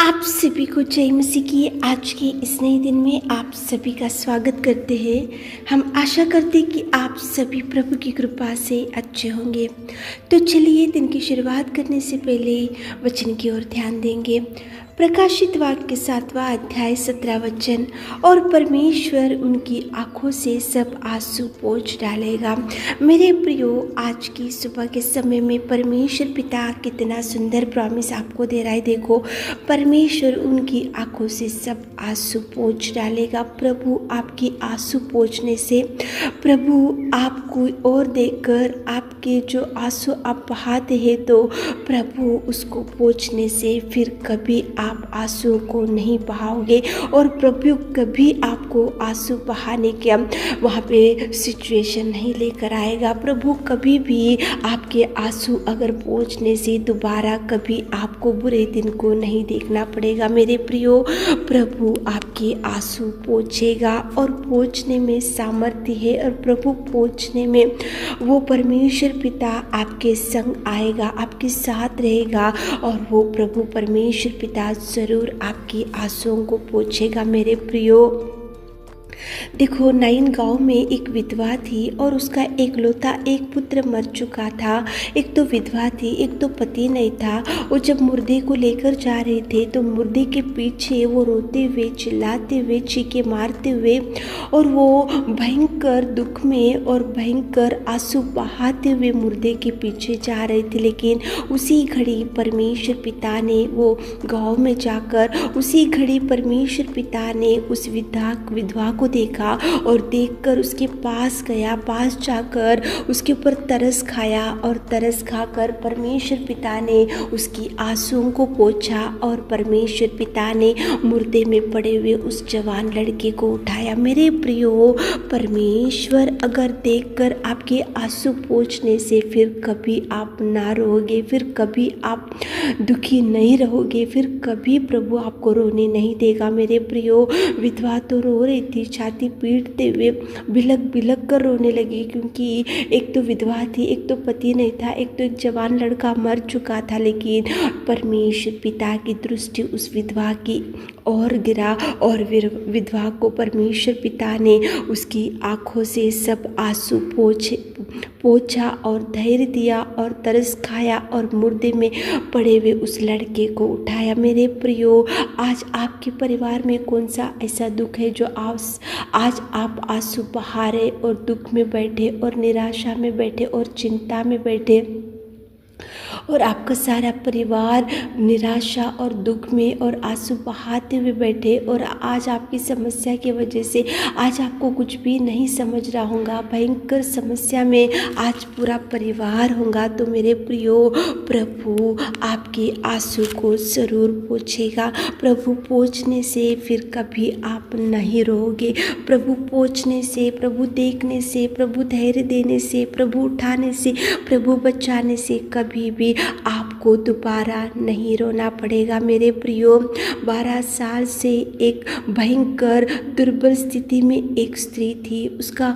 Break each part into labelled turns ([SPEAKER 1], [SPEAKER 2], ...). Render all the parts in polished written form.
[SPEAKER 1] आप सभी को जय मसीह की आज के इस नए दिन में आप सभी का स्वागत करते हैं। हम आशा करते हैं कि आप सभी प्रभु की कृपा से अच्छे होंगे। तो चलिए दिन की शुरुआत करने से पहले वचन की ओर ध्यान देंगे। प्रकाशित वाक्य 7वां अध्याय 17 वचन, और परमेश्वर उनकी आंखों से सब आंसू पोंछ डालेगा। मेरे प्रियो, आज की सुबह के समय में परमेश्वर पिता कितना सुंदर प्रॉमिस आपको दे रहा है। देखो, परमेश्वर उनकी आंखों से सब आंसू पोंछ डालेगा। प्रभु आपकी आंसू पोंछने से, प्रभु आपको और देखकर आपके जो आंसू आप बहाते हैं, तो प्रभु उसको पोंछने से फिर कभी आप आंसू को नहीं बहाओगे और प्रभु कभी आपको आंसू बहाने के वहाँ पे सिचुएशन नहीं लेकर आएगा। प्रभु कभी भी आपके आंसू अगर पोंछने से दोबारा कभी आपको बुरे दिन को नहीं देखना पड़ेगा। मेरे प्रियो, प्रभु आपके आंसू पोंछेगा और पोंछने में सामर्थ्य है, और प्रभु पोंछने में वो परमेश्वर पिता आपके संग आएगा, आपके साथ रहेगा, और वो प्रभु परमेश्वर पिता ज़रूर आपकी आंसुओं को पोंछेगा। मेरे प्रियो, देखो, नाइन गांव में एक विधवा थी और उसका एकलौता एक पुत्र मर चुका था। एक तो विधवा थी, एक तो पति नहीं था। और जब मुर्दे को लेकर जा रहे थे तो मुर्दे के पीछे वो रोते हुए, चिल्लाते हुए, चीखे मारते हुए और वो भयंकर दुख में और भयंकर आंसू बहाते हुए मुर्दे के पीछे जा रहे थे। लेकिन उसी घड़ी परमेश्वर पिता ने वो गाँव में जाकर, उसी घड़ी परमेश्वर पिता ने उस विधवा को देखा और देखकर उसके पास गया, पास जाकर उसके ऊपर तरस खाया, और तरस खाकर परमेश्वर पिता ने उसकी आंसुओं को पोंछा और परमेश्वर पिता ने मुर्दे में पड़े हुए उस जवान लड़के को उठाया। मेरे प्रियो, परमेश्वर अगर देखकर आपके आंसू पोंछने से फिर कभी आप ना रोओगे, फिर कभी आप दुखी नहीं रहोगे, फिर कभी प्रभु आपको रोने नहीं देगा। मेरे प्रियो, विधवा तो रो रही थी, छाती पीटते हुए बिलक बिलक कर रोने लगी, क्योंकि एक तो विधवा थी, एक तो पति नहीं था, एक तो एक जवान लड़का मर चुका था। लेकिन परमेश्वर पिता की दृष्टि उस विधवा की ओर गिरा और विधवा को परमेश्वर पिता ने उसकी आंखों से सब आंसू पोंछा और धैर्य दिया और तरस खाया और मुर्दे में पड़े हुए उस लड़के को उठाया। मेरे प्रियो, आज आपके परिवार में कौन सा ऐसा दुख है जो आज आप आंसू बहा रहे और दुख में बैठे और निराशा में बैठे और चिंता में बैठे, और आपका सारा परिवार निराशा और दुख में और आंसू बहाते हुए बैठे, और आज आपकी समस्या की वजह से आज आपको कुछ भी नहीं समझ रहा होगा, भयंकर समस्या में आज पूरा परिवार होगा। तो मेरे प्रियो, प्रभु आपके आंसू को ज़रूर पोंछेगा। प्रभु पोंछने से फिर कभी आप नहीं रोओगे। प्रभु पोंछने से, प्रभु देखने से, प्रभु धैर्य देने से, प्रभु उठाने से, प्रभु बचाने से कभी भी आपको दोबारा नहीं रोना पड़ेगा। मेरे प्रियो, 12 साल से एक भयंकर दुर्बल स्थिति में एक स्त्री थी। उसका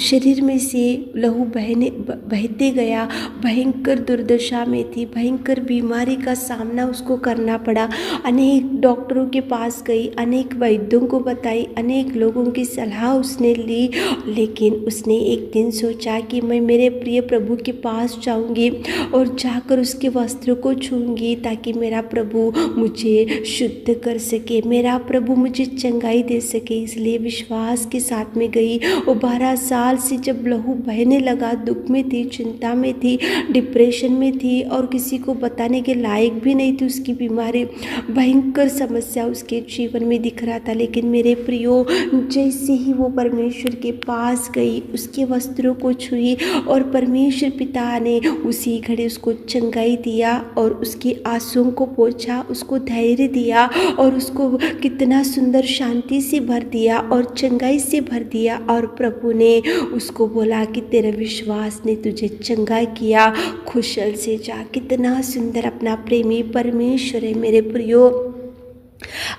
[SPEAKER 1] शरीर में से लहू बहते गया, भयंकर दुर्दशा में थी, भयंकर बीमारी का सामना उसको करना पड़ा। अनेक डॉक्टरों के पास गई, अनेक वैद्यों को बताई, अनेक लोगों की सलाह उसने ली, लेकिन उसने एक दिन सोचा कि मैं मेरे प्रिय प्रभु के पास जाऊंगी और जाकर उसके वस्त्रों को छूंगी, ताकि मेरा प्रभु मुझे शुद्ध कर सके, मेरा प्रभु मुझे चंगाई दे सके। इसलिए विश्वास के साथ में गई। और 12 साल से जब लहू बहने लगा, दुख में थी, चिंता में थी, डिप्रेशन में थी, और किसी को बताने के लायक भी नहीं थी। उसकी बीमारी, भयंकर समस्या उसके जीवन में दिख रहा था। लेकिन मेरे प्रियो, जैसे ही वो परमेश्वर के पास गई, उसके वस्त्रों को छुई और परमेश्वर पिता ने उसी घड़ी उसको चंगाई दिया और उसकी आंसुओं को पोंछा, उसको धैर्य दिया और उसको कितना सुंदर शांति से भर दिया और चंगाई से भर दिया। और प्रभु ने उसको बोला कि तेरे विश्वास ने तुझे चंगा किया, खुशल से जा। कितना सुंदर अपना प्रेमी परमेश्वर है। मेरे प्रियो,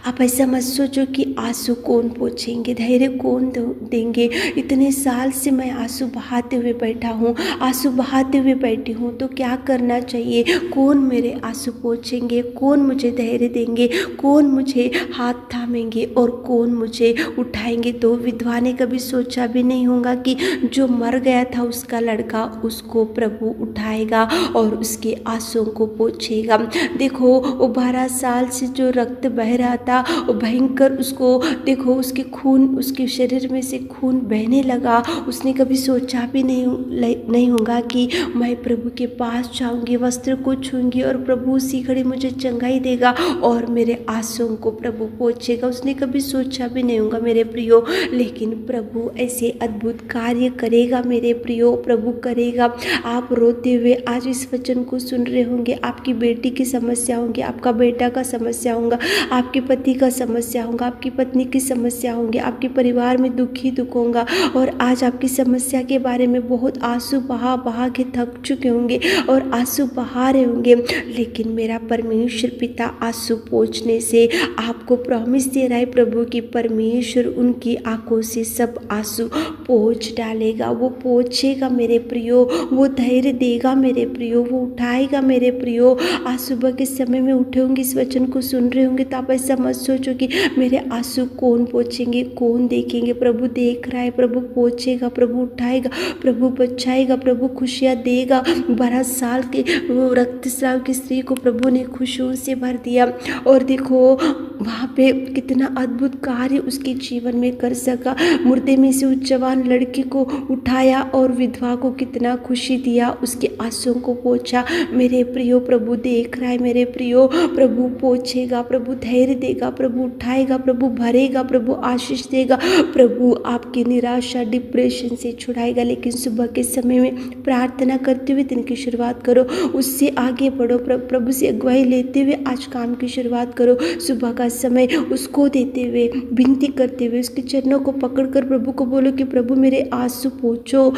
[SPEAKER 1] आप ऐसा मत सोचो कि आंसू कौन पोंछेंगे, धैर्य कौन देंगे। इतने साल से मैं आंसू बहाते हुए बैठा हूँ, आंसू बहाते हुए बैठी हूँ, तो क्या करना चाहिए? कौन मेरे आंसू पोंछेंगे, कौन मुझे धैर्य देंगे, कौन मुझे हाथ थामेंगे और कौन मुझे उठाएंगे? तो विधवा ने कभी सोचा भी नहीं होगा कि जो मर गया था उसका लड़का, उसको प्रभु उठाएगा और उसके आंसुओं को पोंछेगा। देखो, वो 12 साल से जो रक्त बह रहा था, वो भयंकर, उसको देखो, उसके खून, उसके शरीर में से खून बहने लगा। उसने कभी सोचा भी नहीं होगा कि मैं प्रभु के पास जाऊंगी, वस्त्र को छूंगी और प्रभु उसी घड़ी मुझे चंगाई देगा और मेरे आंसुओं को प्रभु पोंछेगा। उसने कभी सोचा भी नहीं होगा मेरे प्रियो, लेकिन प्रभु ऐसे अद्भुत कार्य करेगा मेरे प्रियो, प्रभु करेगा। आप रोते हुए आज इस वचन को सुन रहे होंगे, आपकी बेटी की समस्या होंगी, आपका बेटा का समस्या होगा, आपके पति का समस्या होगा, आपकी पत्नी की समस्या होंगी, आपके परिवार में दुख ही दुख होगा और आज आपकी समस्या के बारे में बहुत आंसू बहा बहा के थक चुके होंगे और आंसू बहा रहे होंगे। लेकिन मेरा परमेश्वर पिता आंसू पोंछने से आपको प्रॉमिस दे रहा है प्रभु की परमेश्वर उनकी आंखों से सब आंसू पोंछ डालेगा। वो पोंछेगा मेरे प्रियो, वो धैर्य देगा मेरे प्रियो, वो उठाएगा मेरे प्रियो। आज सुबह के समय में उठे होंगे, इस वचन को सुन रहे होंगे, तो आप ऐसा मत सोचो कि मेरे आंसू कौन पोंछेंगे, कौन देखेंगे। प्रभु देख रहा है, प्रभु पोंछेगा, प्रभु उठाएगा, प्रभु बचाएगा, प्रभु खुशियाँ देगा। 12 साल के वो रक्तस्राव की स्त्री को प्रभु ने खुशियों से भर दिया और देखो वहाँ पे कितना अद्भुत कार्य उसके जीवन में कर सका। मुर्दे में से उस जवान लड़की को उठाया और विधवा को कितना खुशी दिया, उसके आंसुओं को पोंछा। मेरे प्रियो, प्रभु देख रहा है मेरे प्रियो, प्रभु पोंछेगा, प्रभु धैर्य देगा, प्रभु उठाएगा, प्रभु भरेगा, प्रभु आशीष देगा, प्रभु आपकी निराशा, डिप्रेशन से छुड़ाएगा। लेकिन सुबह के समय में प्रार्थना करते हुए दिन की शुरुआत करो, उससे आगे बढ़ो, प्रभु से अगुवाई लेते हुए आज काम की शुरुआत करो। सुबह का समय उसको देते हुए, विनती करते हुए, उसके चरणों को पकड़कर प्रभु को बोलो कि प्रभु मेरे आंसू पोंछो,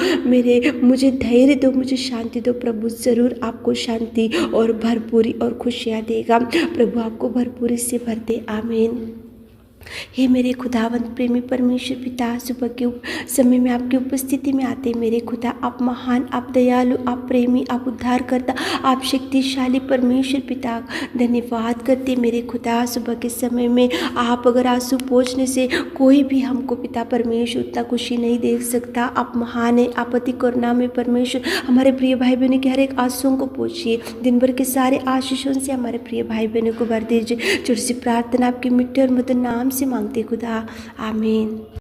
[SPEAKER 1] मुझे धैर्य दो, मुझे शांति दो। प्रभु ज़रूर आपको शांति और भरपूरी और खुशियाँ देगा। प्रभु आपको भरपूरी से भर दे। आमीन। हे मेरे खुदावंत प्रेमी परमेश्वर पिता, सुबह के समय में आपकी उपस्थिति में आते मेरे खुदा, आप महान, आप दयालु, आप प्रेमी, आप उद्धारकर्ता, आप शक्तिशाली परमेश्वर पिता, धन्यवाद करते मेरे खुदा। सुबह के समय में आप अगर आंसू पोंछने से कोई भी हमको पिता परमेश्वर उतना खुशी नहीं दे सकता। आप महान है, आप अति करुणा में परमेश्वर। हमारे प्रिय भाई बहनों के हर एक आंसुओं को पोंछिए, दिन भर के सारे आशीषों से हमारे प्रिय भाई बहनों को भर दीजिए। छोटी सी प्रार्थना आपके मिट्टे और मधुर नाम से मांगते खुदा, आमीन।